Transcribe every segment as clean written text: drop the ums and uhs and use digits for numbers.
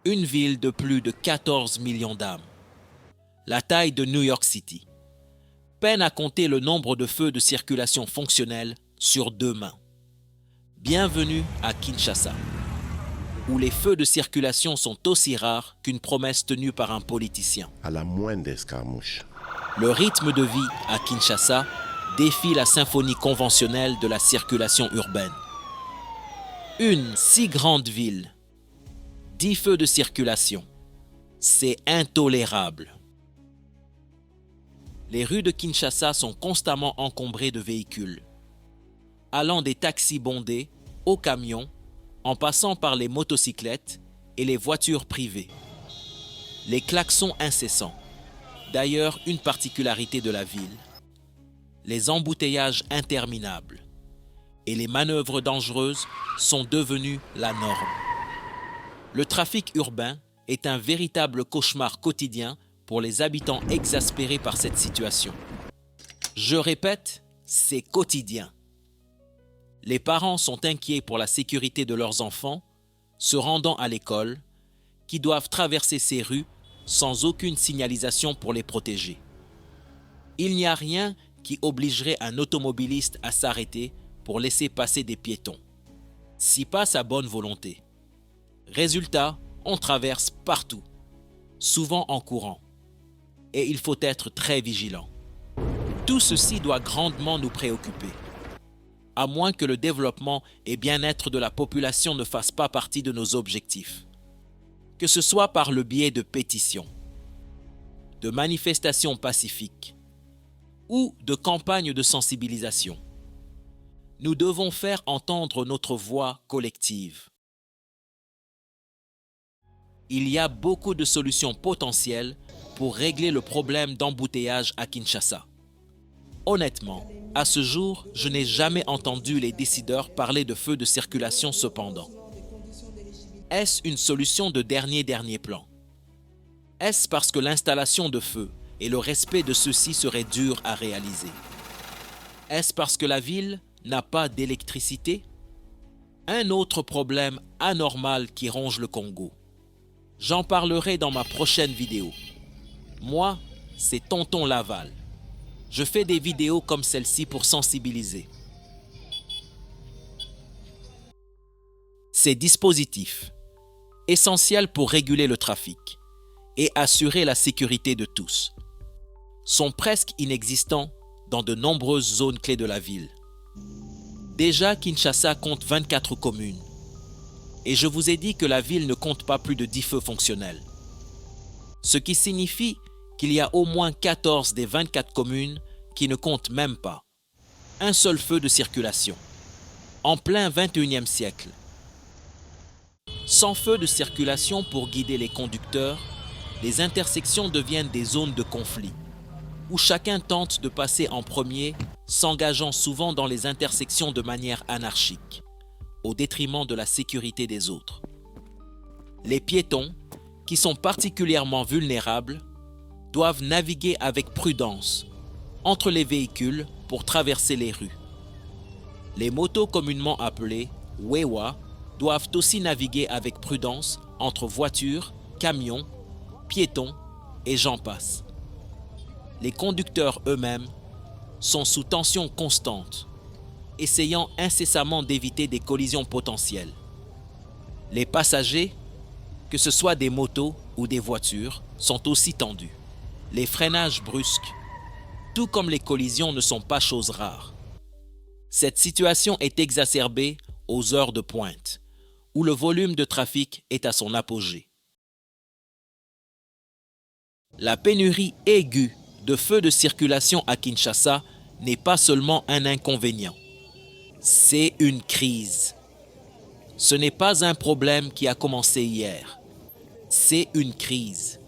Une ville de plus de 14 millions d'âmes, la taille de New York City, peine à compter le nombre de feux de circulation fonctionnels sur deux mains. Bienvenue à Kinshasa, où les feux de circulation sont aussi rares qu'une promesse tenue par un politicien. À la moindre escarmouche. Le rythme de vie à Kinshasa défie la symphonie conventionnelle de la circulation urbaine. Une si grande ville, 10 feux de circulation, c'est intolérable. Les rues de Kinshasa sont constamment encombrées de véhicules, allant des taxis bondés aux camions, en passant par les motocyclettes et les voitures privées. Les klaxons incessants, d'ailleurs une particularité de la ville, les embouteillages interminables et les manœuvres dangereuses sont devenus la norme. Le trafic urbain est un véritable cauchemar quotidien pour les habitants exaspérés par cette situation. Je répète, c'est quotidien. Les parents sont inquiets pour la sécurité de leurs enfants se rendant à l'école, qui doivent traverser ces rues sans aucune signalisation pour les protéger. Il n'y a rien qui obligerait un automobiliste à s'arrêter pour laisser passer des piétons. Si passe à bonne volonté. Résultat, on traverse partout, souvent en courant. Et il faut être très vigilant. Tout ceci doit grandement nous préoccuper. À moins que le développement et bien-être de la population ne fassent pas partie de nos objectifs. Que ce soit par le biais de pétitions, de manifestations pacifiques ou de campagnes de sensibilisation. Nous devons faire entendre notre voix collective. Il y a beaucoup de solutions potentielles pour régler le problème d'embouteillage à Kinshasa. Honnêtement, à ce jour, je n'ai jamais entendu les décideurs parler de feux de circulation cependant. Est-ce une solution de dernier plan? Est-ce parce que l'installation de feux et le respect de ceux-ci serait dur à réaliser? Est-ce parce que la ville n'a pas d'électricité? Un autre problème anormal qui ronge le Congo. J'en parlerai dans ma prochaine vidéo. Moi, c'est Tonton Laval. Je fais des vidéos comme celle-ci pour sensibiliser. Ces dispositifs, essentiels pour réguler le trafic et assurer la sécurité de tous, sont presque inexistants dans de nombreuses zones clés de la ville. Déjà, Kinshasa compte 24 communes. Et je vous ai dit que la ville ne compte pas plus de 10 feux fonctionnels. Ce qui signifie qu'il y a au moins 14 des 24 communes qui ne comptent même pas un seul feu de circulation. En plein 21e siècle. Sans feu de circulation pour guider les conducteurs, les intersections deviennent des zones de conflit, où chacun tente de passer en premier, s'engageant souvent dans les intersections de manière anarchique, au détriment de la sécurité des autres. Les piétons, qui sont particulièrement vulnérables, doivent naviguer avec prudence entre les véhicules pour traverser les rues. Les motos communément appelées Wewa doivent aussi naviguer avec prudence entre voitures, camions, piétons et j'en passe. Les conducteurs eux-mêmes sont sous tension constante, essayant incessamment d'éviter des collisions potentielles. Les passagers, que ce soit des motos ou des voitures, sont aussi tendus. Les freinages brusques, tout comme les collisions, ne sont pas choses rares. Cette situation est exacerbée aux heures de pointe, où le volume de trafic est à son apogée. La pénurie aiguë de feux de circulation à Kinshasa n'est pas seulement un inconvénient, c'est une crise. Ce n'est pas un problème qui a commencé hier, c'est une crise.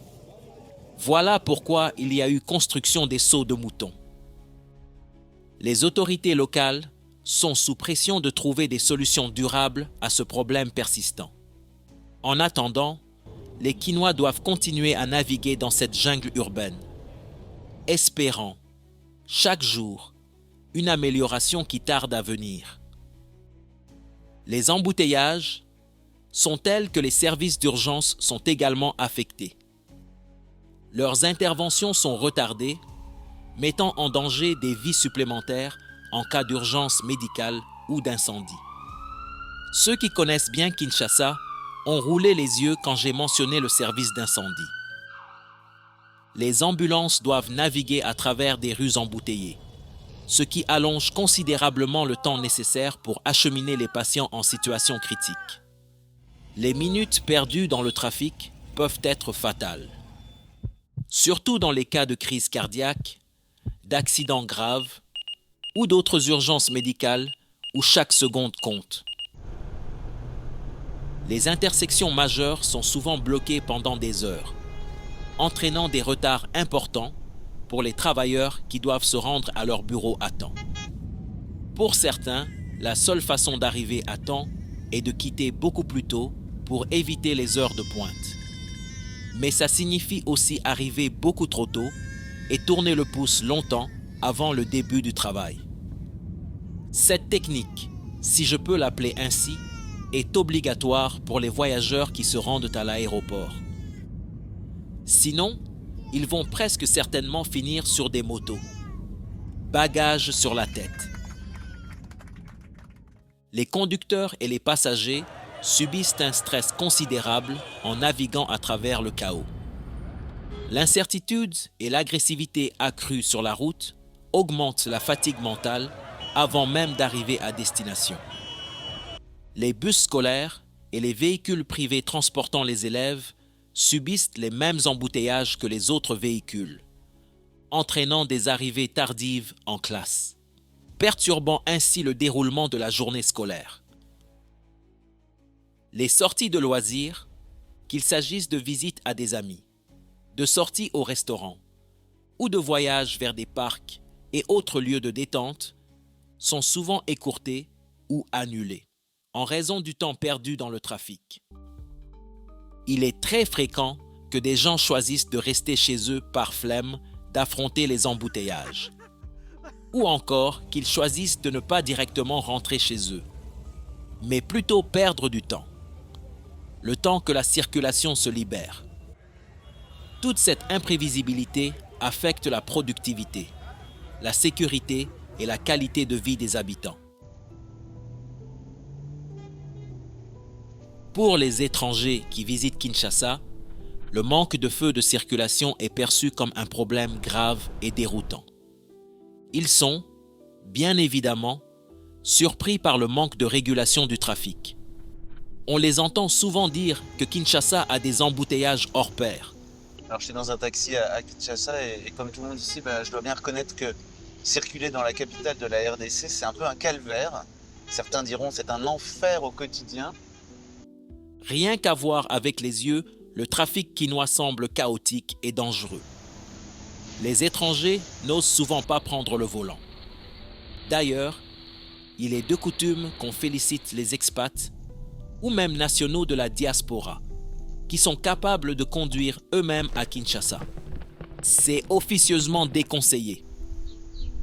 Voilà pourquoi il y a eu construction des seaux de moutons. Les autorités locales sont sous pression de trouver des solutions durables à ce problème persistant. En attendant, les Kinois doivent continuer à naviguer dans cette jungle urbaine, espérant, chaque jour, une amélioration qui tarde à venir. Les embouteillages, sont telles que les services d'urgence sont également affectés. Leurs interventions sont retardées, mettant en danger des vies supplémentaires en cas d'urgence médicale ou d'incendie. Ceux qui connaissent bien Kinshasa ont roulé les yeux quand j'ai mentionné le service d'incendie. Les ambulances doivent naviguer à travers des rues embouteillées, ce qui allonge considérablement le temps nécessaire pour acheminer les patients en situation critique. Les minutes perdues dans le trafic peuvent être fatales, surtout dans les cas de crise cardiaque, d'accidents graves ou d'autres urgences médicales où chaque seconde compte. Les intersections majeures sont souvent bloquées pendant des heures, entraînant des retards importants pour les travailleurs qui doivent se rendre à leur bureau à temps. Pour certains, la seule façon d'arriver à temps est de quitter beaucoup plus tôt pour éviter les heures de pointe. Mais ça signifie aussi arriver beaucoup trop tôt et tourner le pouce longtemps avant le début du travail. Cette technique, si je peux l'appeler ainsi, est obligatoire pour les voyageurs qui se rendent à l'aéroport. Sinon, ils vont presque certainement finir sur des motos, bagages sur la tête. Les conducteurs et les passagers subissent un stress considérable en naviguant à travers le chaos. L'incertitude et l'agressivité accrue sur la route augmentent la fatigue mentale avant même d'arriver à destination. Les bus scolaires et les véhicules privés transportant les élèves subissent les mêmes embouteillages que les autres véhicules, entraînant des arrivées tardives en classe, perturbant ainsi le déroulement de la journée scolaire. Les sorties de loisirs, qu'il s'agisse de visites à des amis, de sorties au restaurant ou de voyages vers des parcs et autres lieux de détente, sont souvent écourtées ou annulées en raison du temps perdu dans le trafic. Il est très fréquent que des gens choisissent de rester chez eux par flemme d'affronter les embouteillages, ou encore qu'ils choisissent de ne pas directement rentrer chez eux, mais plutôt perdre du temps, le temps que la circulation se libère. Toute cette imprévisibilité affecte la productivité, la sécurité et la qualité de vie des habitants. Pour les étrangers qui visitent Kinshasa, le manque de feux de circulation est perçu comme un problème grave et déroutant. Ils sont, bien évidemment, surpris par le manque de régulation du trafic. On les entend souvent dire que Kinshasa a des embouteillages hors pair. Alors j'étais dans un taxi à Kinshasa et comme tout le monde ici, je dois bien reconnaître que circuler dans la capitale de la RDC, c'est un peu un calvaire. Certains diront c'est un enfer au quotidien. Rien qu'à voir avec les yeux, le trafic quinois semble chaotique et dangereux. Les étrangers n'osent souvent pas prendre le volant. D'ailleurs, il est de coutume qu'on félicite les expats ou même nationaux de la diaspora qui sont capables de conduire eux-mêmes à Kinshasa. C'est officieusement déconseillé.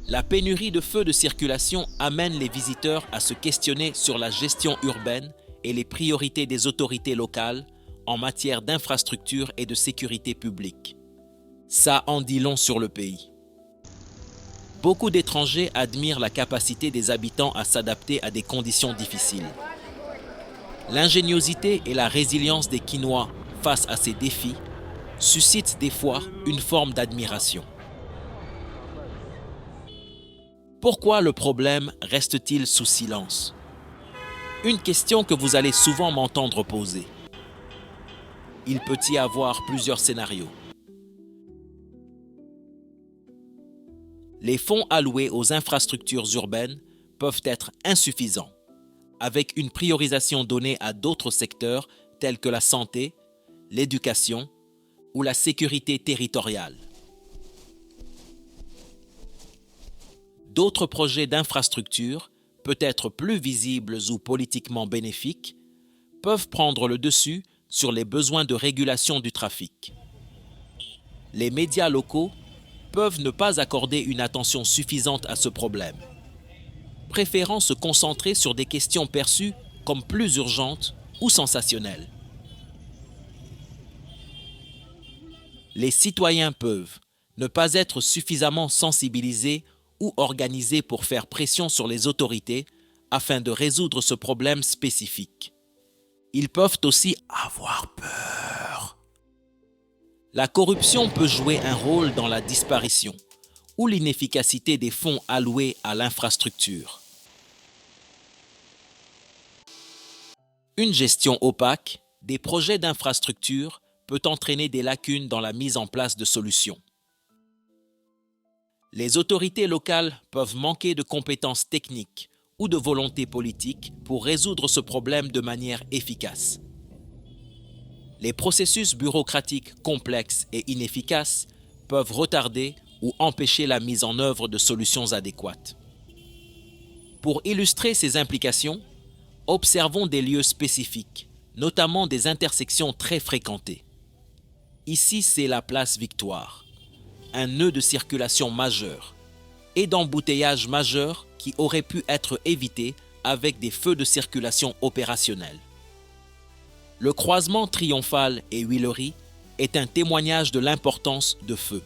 La pénurie de feux de circulation amène les visiteurs à se questionner sur la gestion urbaine et les priorités des autorités locales en matière d'infrastructure et de sécurité publique. Ça en dit long sur le pays. Beaucoup d'étrangers admirent la capacité des habitants à s'adapter à des conditions difficiles. L'ingéniosité et la résilience des Quinois face à ces défis suscitent des fois une forme d'admiration. Pourquoi le problème reste-t-il sous silence? Une question que vous allez souvent m'entendre poser. Il peut y avoir plusieurs scénarios. Les fonds alloués aux infrastructures urbaines peuvent être insuffisants, avec une priorisation donnée à d'autres secteurs tels que la santé, l'éducation ou la sécurité territoriale. D'autres projets d'infrastructures, peut-être plus visibles ou politiquement bénéfiques, peuvent prendre le dessus sur les besoins de régulation du trafic. Les médias locaux peuvent ne pas accorder une attention suffisante à ce problème, préférant se concentrer sur des questions perçues comme plus urgentes ou sensationnelle. Les citoyens peuvent ne pas être suffisamment sensibilisés ou organisés pour faire pression sur les autorités afin de résoudre ce problème spécifique. Ils peuvent aussi avoir peur. La corruption peut jouer un rôle dans la disparition ou l'inefficacité des fonds alloués à l'infrastructure. Une gestion opaque des projets d'infrastructure peut entraîner des lacunes dans la mise en place de solutions. Les autorités locales peuvent manquer de compétences techniques ou de volonté politique pour résoudre ce problème de manière efficace. Les processus bureaucratiques complexes et inefficaces peuvent retarder ou empêcher la mise en œuvre de solutions adéquates. Pour illustrer ces implications, observons des lieux spécifiques, notamment des intersections très fréquentées. Ici, c'est la place Victoire, un nœud de circulation majeur et d'embouteillage majeur qui aurait pu être évité avec des feux de circulation opérationnels. Le croisement Triomphal et Huileries est un témoignage de l'importance de feux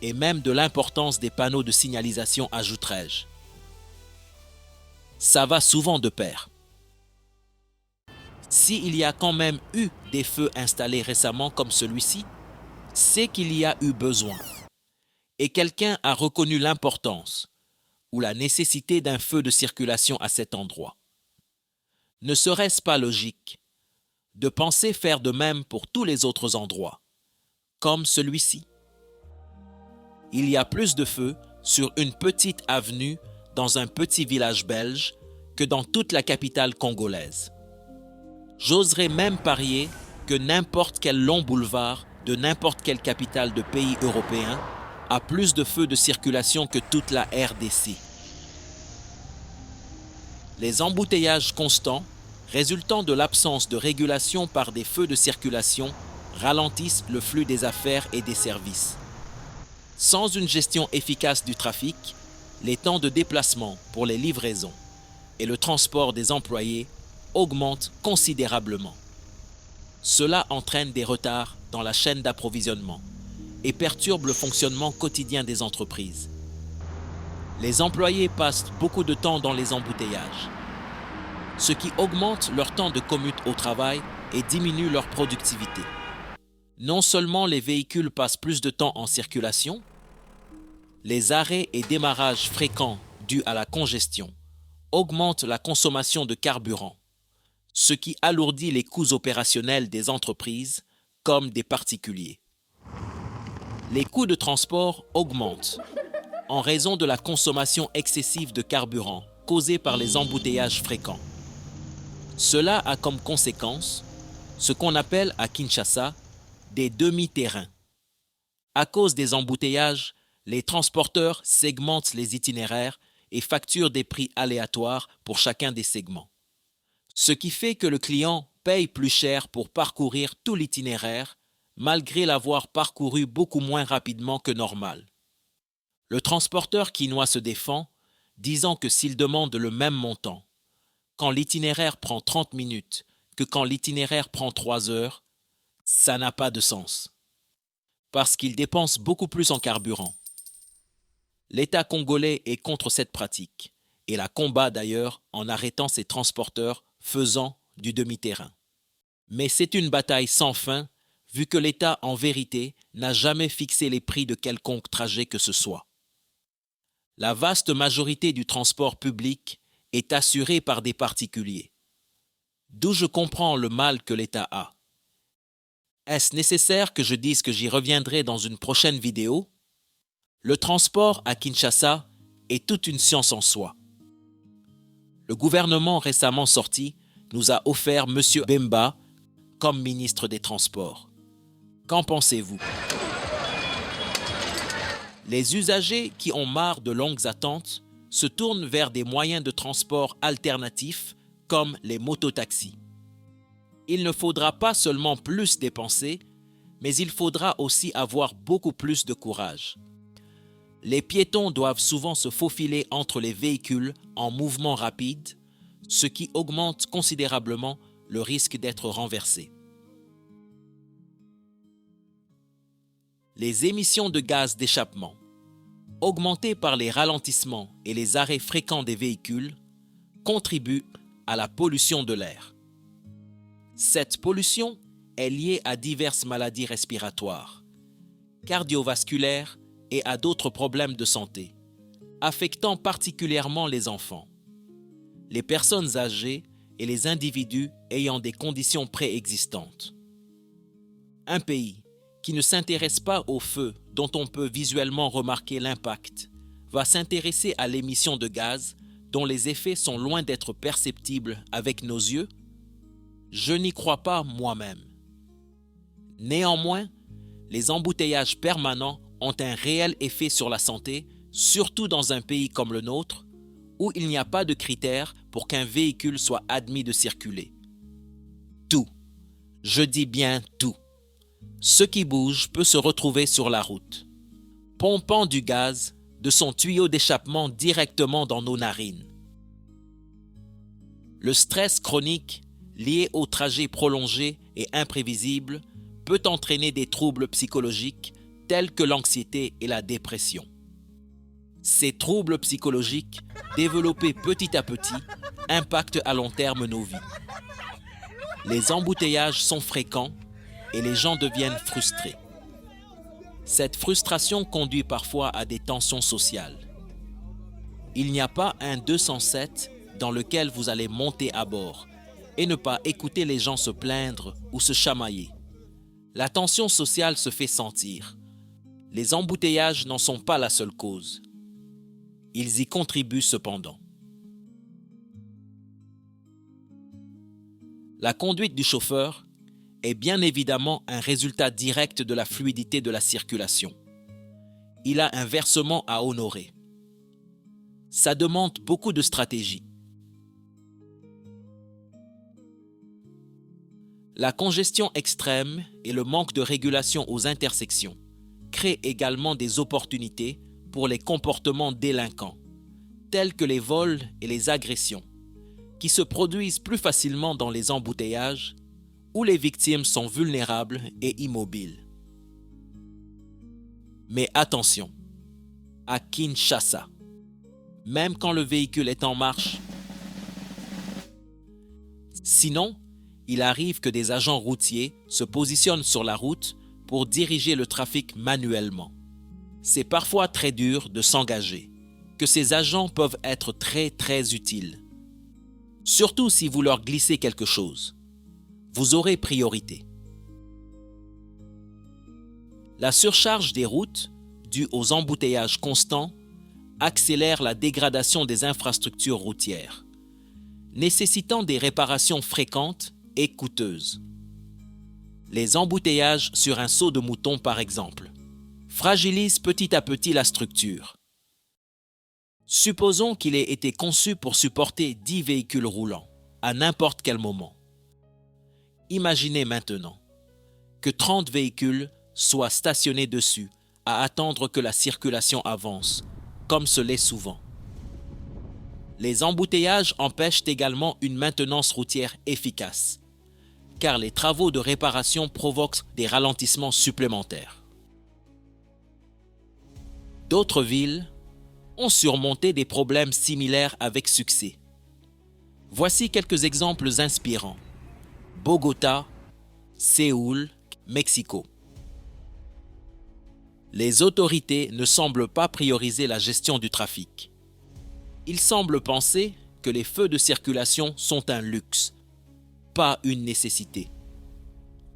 et même de l'importance des panneaux de signalisation, ajouterai-je. Ça va souvent de pair. S'il y a quand même eu des feux installés récemment comme celui-ci, c'est qu'il y a eu besoin. Et quelqu'un a reconnu l'importance ou la nécessité d'un feu de circulation à cet endroit. Ne serait-ce pas logique de penser faire de même pour tous les autres endroits, comme celui-ci? Il y a plus de feux sur une petite avenue dans un petit village belge que dans toute la capitale congolaise. J'oserais même parier que n'importe quel long boulevard de n'importe quelle capitale de pays européen a plus de feux de circulation que toute la RDC. Les embouteillages constants, résultant de l'absence de régulation par des feux de circulation, ralentissent le flux des affaires et des services. Sans une gestion efficace du trafic, les temps de déplacement pour les livraisons et le transport des employés augmentent considérablement. Cela entraîne des retards dans la chaîne d'approvisionnement et perturbe le fonctionnement quotidien des entreprises. Les employés passent beaucoup de temps dans les embouteillages, ce qui augmente leur temps de commute au travail et diminue leur productivité. Non seulement les véhicules passent plus de temps en circulation, les arrêts et démarrages fréquents dus à la congestion augmentent la consommation de carburant, ce qui alourdit les coûts opérationnels des entreprises comme des particuliers. Les coûts de transport augmentent en raison de la consommation excessive de carburant causée par les embouteillages fréquents. Cela a comme conséquence ce qu'on appelle à Kinshasa des demi-terrains. À cause des embouteillages, les transporteurs segmentent les itinéraires et facturent des prix aléatoires pour chacun des segments. Ce qui fait que le client paye plus cher pour parcourir tout l'itinéraire, malgré l'avoir parcouru beaucoup moins rapidement que normal. Le transporteur quinois se défend, disant que s'il demande le même montant, quand l'itinéraire prend 30 minutes que quand l'itinéraire prend 3 heures, ça n'a pas de sens. Parce qu'il dépense beaucoup plus en carburant. L'État congolais est contre cette pratique et la combat d'ailleurs en arrêtant ces transporteurs faisant du demi-terrain. Mais c'est une bataille sans fin vu que l'État en vérité n'a jamais fixé les prix de quelconque trajet que ce soit. La vaste majorité du transport public est assurée par des particuliers. D'où je comprends le mal que l'État a. Est-ce nécessaire que je dise que j'y reviendrai dans une prochaine vidéo? Le transport à Kinshasa est toute une science en soi. Le gouvernement récemment sorti nous a offert M. Bemba comme ministre des Transports. Qu'en pensez-vous? Les usagers qui ont marre de longues attentes se tournent vers des moyens de transport alternatifs comme les mototaxis. Il ne faudra pas seulement plus dépenser, mais il faudra aussi avoir beaucoup plus de courage. Les piétons doivent souvent se faufiler entre les véhicules en mouvement rapide, ce qui augmente considérablement le risque d'être renversé. Les émissions de gaz d'échappement, augmentées par les ralentissements et les arrêts fréquents des véhicules, contribuent à la pollution de l'air. Cette pollution est liée à diverses maladies respiratoires, cardiovasculaires et à d'autres problèmes de santé, affectant particulièrement les enfants, les personnes âgées et les individus ayant des conditions préexistantes. Un pays qui ne s'intéresse pas au feu dont on peut visuellement remarquer l'impact va s'intéresser à l'émission de gaz dont les effets sont loin d'être perceptibles avec nos yeux? Je n'y crois pas moi-même. Néanmoins, les embouteillages permanents ont un réel effet sur la santé, surtout dans un pays comme le nôtre, où il n'y a pas de critères pour qu'un véhicule soit admis de circuler. Tout, je dis bien tout, ce qui bouge peut se retrouver sur la route, pompant du gaz de son tuyau d'échappement directement dans nos narines. Le stress chronique lié au trajet prolongé et imprévisible peut entraîner des troubles psychologiques tels que l'anxiété et la dépression. Ces troubles psychologiques, développés petit à petit, impactent à long terme nos vies. Les embouteillages sont fréquents et les gens deviennent frustrés. Cette frustration conduit parfois à des tensions sociales. Il n'y a pas un 207 dans lequel vous allez monter à bord et ne pas écouter les gens se plaindre ou se chamailler. La tension sociale se fait sentir. Les embouteillages n'en sont pas la seule cause. Ils y contribuent cependant. La conduite du chauffeur est bien évidemment un résultat direct de la fluidité de la circulation. Il a un versement à honorer. Ça demande beaucoup de stratégie. La congestion extrême et le manque de régulation aux intersections créent également des opportunités pour les comportements délinquants, tels que les vols et les agressions, qui se produisent plus facilement dans les embouteillages où les victimes sont vulnérables et immobiles. Mais attention, à Kinshasa, même quand le véhicule est en marche, sinon, il arrive que des agents routiers se positionnent sur la route pour diriger le trafic manuellement. C'est parfois très dur de s'engager, que ces agents peuvent être très utiles. Surtout si vous leur glissez quelque chose. Vous aurez priorité. La surcharge des routes, due aux embouteillages constants, accélère la dégradation des infrastructures routières, nécessitant des réparations fréquentes et coûteuses. Les embouteillages sur un seau de mouton, par exemple, fragilisent petit à petit la structure. Supposons qu'il ait été conçu pour supporter 10 véhicules roulants à n'importe quel moment. Imaginez maintenant que 30 véhicules soient stationnés dessus à attendre que la circulation avance, comme ce l'est souvent. Les embouteillages empêchent également une maintenance routière efficace, car les travaux de réparation provoquent des ralentissements supplémentaires. D'autres villes ont surmonté des problèmes similaires avec succès. Voici quelques exemples inspirants. Bogota, Séoul, Mexico. Les autorités ne semblent pas prioriser la gestion du trafic. Ils semblent penser que les feux de circulation sont un luxe, pas une nécessité.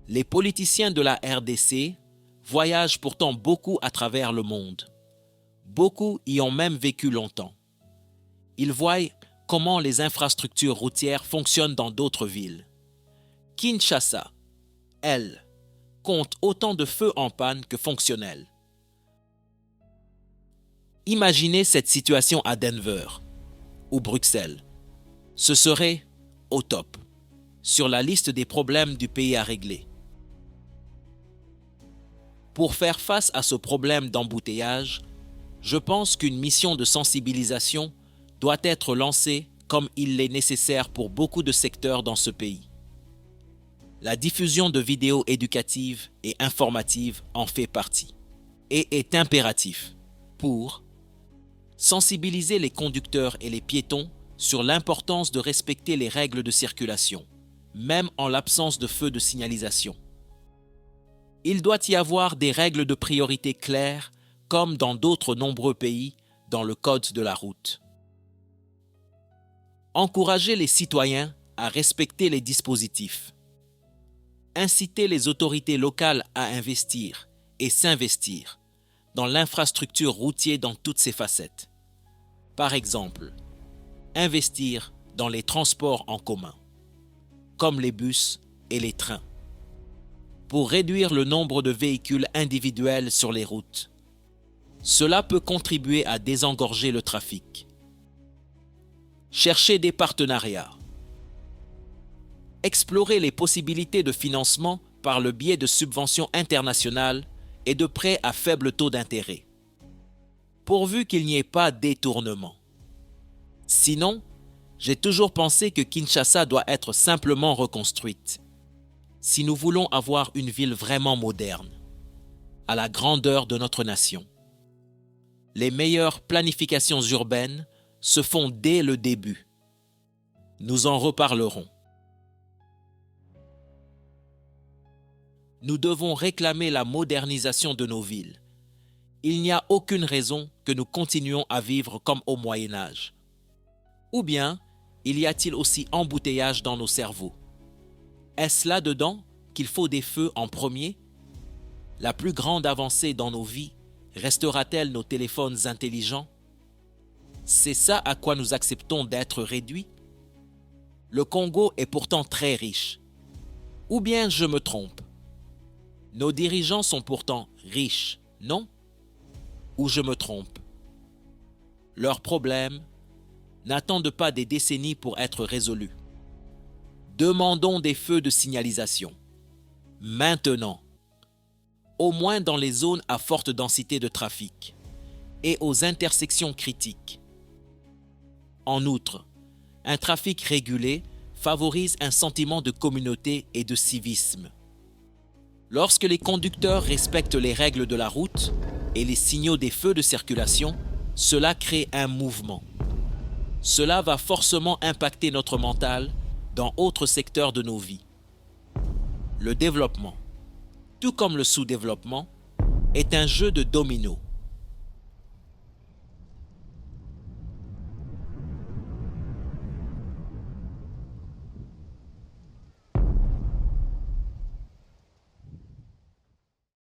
Les politiciens de la RDC voyagent pourtant beaucoup à travers le monde. Beaucoup y ont même vécu longtemps. Ils voient comment les infrastructures routières fonctionnent dans d'autres villes. Kinshasa, elle, compte autant de feux en panne que fonctionnels. Imaginez cette situation à Denver ou Bruxelles. Ce serait au top, sur la liste des problèmes du pays à régler. Pour faire face à ce problème d'embouteillage, je pense qu'une mission de sensibilisation doit être lancée comme il l'est nécessaire pour beaucoup de secteurs dans ce pays. La diffusion de vidéos éducatives et informatives en fait partie et est impératif pour sensibiliser les conducteurs et les piétons sur l'importance de respecter les règles de circulation, même en l'absence de feux de signalisation. Il doit y avoir des règles de priorité claires, comme dans d'autres nombreux pays dans le code de la route. Encourager les citoyens à respecter les dispositifs. Inciter les autorités locales à investir et s'investir dans l'infrastructure routière dans toutes ses facettes. Par exemple, investir dans les transports en commun, comme les bus et les trains, pour réduire le nombre de véhicules individuels sur les routes. Cela peut contribuer à désengorger le trafic. Chercher des partenariats. Explorer les possibilités de financement par le biais de subventions internationales et de prêts à faible taux d'intérêt, pourvu qu'il n'y ait pas détournement. Sinon, j'ai toujours pensé que Kinshasa doit être simplement reconstruite, si nous voulons avoir une ville vraiment moderne, à la grandeur de notre nation. Les meilleures planifications urbaines se font dès le début. Nous en reparlerons. Nous devons réclamer la modernisation de nos villes. Il n'y a aucune raison que nous continuions à vivre comme au Moyen Âge. Ou bien, il y a-t-il aussi embouteillage dans nos cerveaux? Est-ce là-dedans qu'il faut des feux en premier? La plus grande avancée dans nos vies restera-t-elle nos téléphones intelligents? C'est ça à quoi nous acceptons d'être réduits? Le Congo est pourtant très riche. Ou bien je me trompe? Nos dirigeants sont pourtant riches, non? Ou je me trompe? Leurs problèmes n'attendent pas des décennies pour être résolus. Demandons des feux de signalisation. Maintenant. Au moins dans les zones à forte densité de trafic et aux intersections critiques. En outre, un trafic régulé favorise un sentiment de communauté et de civisme. Lorsque les conducteurs respectent les règles de la route et les signaux des feux de circulation, cela crée un mouvement. Cela va forcément impacter notre mental dans autres secteurs de nos vies. Le développement, tout comme le sous-développement, est un jeu de dominos.